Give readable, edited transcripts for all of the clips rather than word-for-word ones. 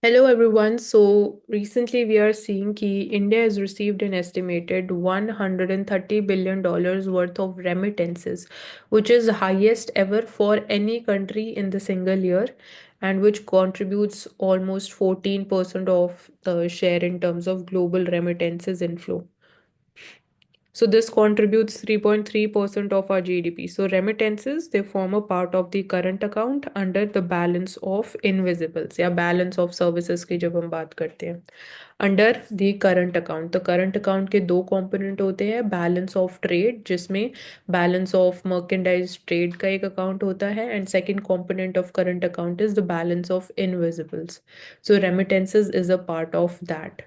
Hello everyone. So recently we are seeing कि India has received an estimated $130 billion worth of remittances, which is highest ever for any country in the single year and which contributes almost 14% of the share in terms of global remittances inflow. So this contributes 3.3% of our GDP. So remittances, they form a part of the current account under the balance of invisibles या balance of services की जब हम बात करते हैं under the current account. तो current account के दो कंपोनेंट होते हैं, बैलेंस ऑफ ट्रेड जिसमें बैलेंस ऑफ मर्केंडाइज ट्रेड का एक अकाउंट होता है and second component of current account is the balance of invisibles. So remittances is a part of that.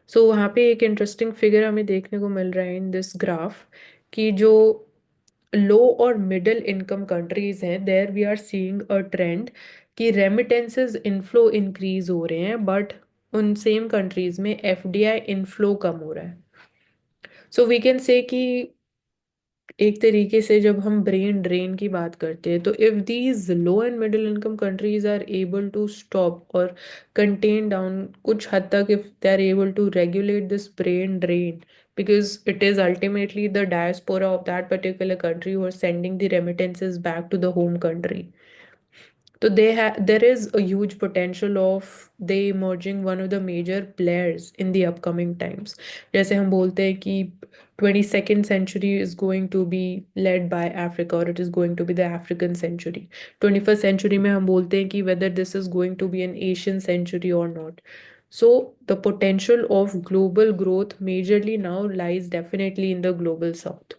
So वहाँ पे एक इंटरेस्टिंग फिगर हमें देखने को मिल रहा है इन दिस ग्राफ कि जो लो और मिडिल इनकम कंट्रीज हैं there we are seeing a trend कि रेमिटेंसेस इनफ्लो इंक्रीज हो रहे हैं बट उन सेम कंट्रीज में एफडीआई इनफ्लो कम हो रहा है। सो वी कैन से कि एक तरीके से जब हम ब्रेन ड्रेन की बात करते हैं तो if these low and middle income countries are able to stop और कंटेन डाउन कुछ हद तक, if they are able to regulate this brain drain because it is ultimately the diaspora of that particular country who are sending the remittances back to the home country. So there is a huge potential of they emerging one of the major players in the upcoming times. जैसे हम बोलते हैं कि 22nd century is going to be led by Africa or it is going to be the African century. 21st century में हम बोलते हैं कि whether this is going to be an Asian century or not. So the potential of global growth majorly now lies definitely in the global south.